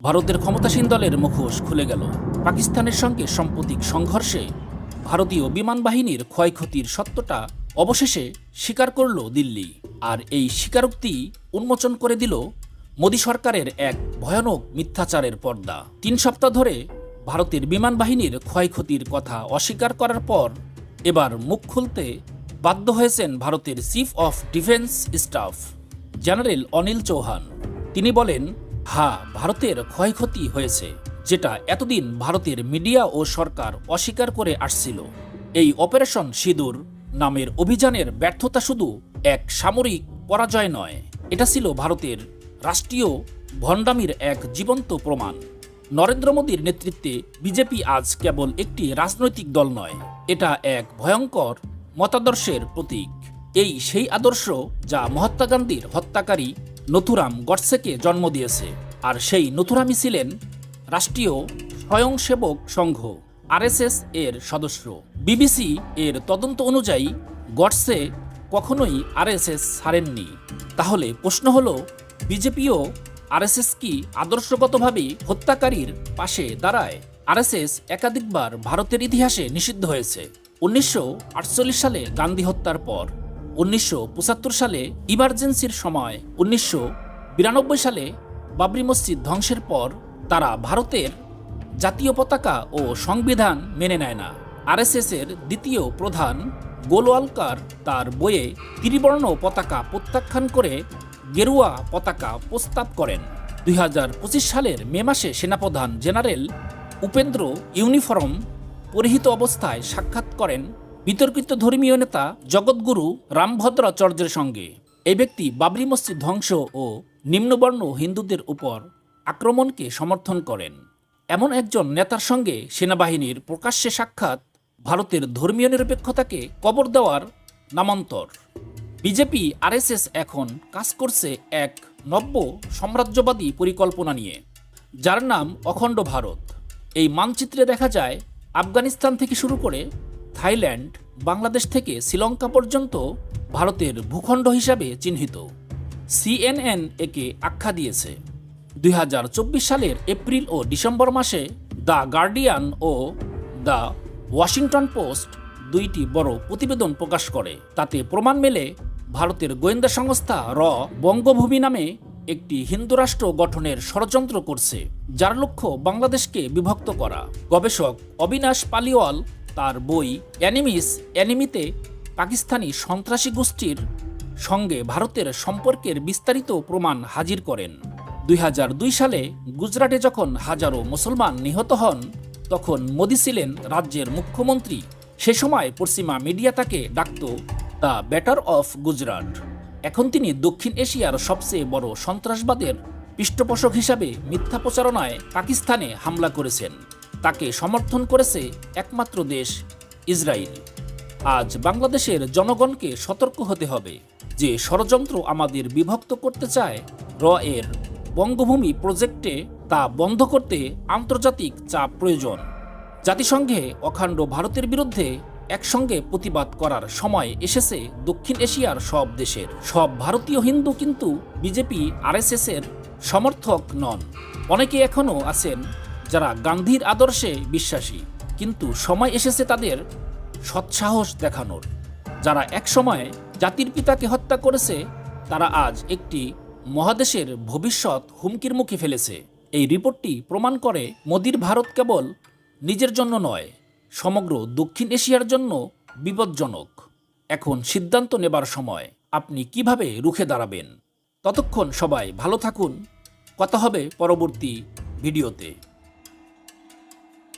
ভারতের ক্ষমতাসীন দলের মুখোশ খুলে গেল। পাকিস্তানের সঙ্গে সাম্প্রতিক সংঘর্ষে ভারতীয় বিমান বাহিনীর ক্ষয়ক্ষতির সত্যটা অবশেষে স্বীকার করল দিল্লি। আর এই স্বীকারোক্তি উন্মোচন করে দিল মোদী সরকারের এক ভয়ানক মিথ্যাচারের পর্দা। ৩ সপ্তাহ ধরে ভারতের বিমান বাহিনীর ক্ষয়ক্ষতির কথা অস্বীকার করার পর এবার মুখ খুলতে বাধ্য হয়েছেন ভারতের chief of defence staff general Anil Chauhan. তিনি বলেন, হ্যাঁ, ভারতের ক্ষয়ক্ষতি হয়েছে, যেটা এতদিন ভারতের মিডিয়া ও সরকার অস্বীকার করে আসছিল। এই অপারেশন সিঁদুর নামের অভিযানের ব্যর্থতা শুধু এক সামরিক পরাজয় নয়, এটা ছিল ভারতের রাষ্ট্রীয় ভণ্ডামির এক জীবন্ত প্রমাণ। নরেন্দ্র মোদীর নেতৃত্বে বিজেপি আজ কেবল একটি রাজনৈতিক দল নয়, এটা এক ভয়ঙ্কর মতাদর্শের প্রতীক। এই সেই আদর্শ যা মহাত্মা গান্ধীর হত্যাকারী নথুরাম গডসেকে জন্ম দিয়েছে। আর সেই নথুরামই ছিলেন রাষ্ট্রীয় স্বয়ংসেবক সংঘ আরএসএস এর সদস্য। বিবিসি এর তদন্ত অনুযায়ী গডসে কখনোই আরএসএস ছাড়েননি। তাহলে প্রশ্ন হলো, বিজেপিও আরএসএস কি আদর্শগতভাবে হত্যাকারীর পাশে দাঁড়ায়? আরএসএস একাধিকবার ভারতের ইতিহাসে নিষিদ্ধ হয়েছে। 1948 সালে গান্ধী হত্যার পর, 1975 সালে ইমার্জেন্সির সময়, 1992 সালে বাবরি মসজিদ ধ্বংসের পর তারা ভারতের জাতীয় পতাকা ও সংবিধান মেনে নেয় না। আরএসএস এর দ্বিতীয় প্রধান গোলওয়ালকার তার বইয়ে ত্রিবর্ণ পতাকা প্রত্যাখ্যান করে গেরুয়া পতাকা প্রস্তাব করেন। 2025 সালের মে মাসে সেনাপ্রধান জেনারেল উপেন্দ্র ইউনিফর্ম পরিহিত অবস্থায় সাক্ষাৎ করেন বিতর্কিত ধর্মীয় নেতা জগৎগুরু রামভদ্রাচার্যের সঙ্গে। এই ব্যক্তি বাবরি মসজিদ ধ্বংস ও নিম্নবর্ণ হিন্দুদের উপর আক্রমণকে সমর্থন করেন। এমন একজন নেতার সঙ্গে সেনাবাহিনীর প্রকাশ্যে সাক্ষাৎ ভারতের ধর্মীয় নিরপেক্ষতাকে কবর দেওয়ার নামান্তর। বিজেপি আরএসএস এখন কাজ করছে এক নব্য সাম্রাজ্যবাদী পরিকল্পনা নিয়ে, যার নাম অখণ্ড ভারত। এই মানচিত্রে দেখা যায় আফগানিস্তান থেকে শুরু করে থাইল্যান্ড, বাংলাদেশ থেকে শ্রীলঙ্কা পর্যন্ত ভারতের ভূখণ্ড হিসাবে চিহ্নিত। CNN একে আখ্যা দিয়েছে। 2024 সালের এপ্রিল ও ডিসেম্বর মাসে দ্য গার্ডিয়ান ও দ্য ওয়াশিংটন পোস্ট দুইটি বড় প্রতিবেদন প্রকাশ করে। তাতে প্রমাণ মেলে ভারতের গোয়েন্দা সংস্থা বঙ্গভূমি নামে একটি হিন্দু রাষ্ট্র গঠনের ষড়যন্ত্র করছে, যার লক্ষ্য বাংলাদেশকে বিভক্ত করা। গবেষক অবিনাশ পালিওয়াল তার বই অ্যানিমিতে পাকিস্তানি সন্ত্রাসী গোষ্ঠীর সঙ্গে ভারতের সম্পর্কের বিস্তারিত প্রমাণ হাজির করেন। 2002 সালে গুজরাটে যখন হাজারো মুসলমান নিহত হন, তখন মোদি ছিলেন রাজ্যের মুখ্যমন্ত্রী। সে সময় পশ্চিমা মিডিয়া তাকে ডাকত দ্য ব্যাটার অফ গুজরাট। এখন তিনি দক্ষিণ এশিয়ার সবচেয়ে বড় সন্ত্রাসবাদের পৃষ্ঠপোষক হিসাবে মিথ্যা প্রচারণায় পাকিস্তানে হামলা করেছেন। তাকে সমর্থন করেছে একমাত্র দেশ ইসরায়েল। আজ বাংলাদেশের জনগণকে সতর্ক হতে হবে যে ষড়যন্ত্র আমাদের বিভক্ত করতে চায়। এর বঙ্গভূমি প্রজেক্টে তা বন্ধ করতে আন্তর্জাতিক চাপ প্রয়োজন। জাতিসংঘে অখণ্ড ভারতের বিরুদ্ধে একসঙ্গে প্রতিবাদ করার সময় এসেছে দক্ষিণ এশিয়ার সব দেশের। সব ভারতীয় হিন্দু কিন্তু বিজেপি আরএসএস এর সমর্থক নন। অনেকে এখনও আছেন যারা গান্ধীর আদর্শে বিশ্বাসী, কিন্তু সময় এসেছে তাদের সৎসাহস দেখানোর। যারা একসময় জাতির পিতাকে হত্যা করেছে, তারা আজ একটি মহাদেশের ভবিষ্যৎ হুমকির মুখে ফেলেছে। এই রিপোর্টটি প্রমাণ করে মোদির ভারত কেবল নিজের জন্য নয়, সমগ্র দক্ষিণ এশিয়ার জন্য বিপজ্জনক। এখন সিদ্ধান্ত নেবার সময়, আপনি কিভাবে রুখে দাঁড়াবেন। ততক্ষণ সবাই ভালো থাকুন। কথা হবে পরবর্তী ভিডিওতে।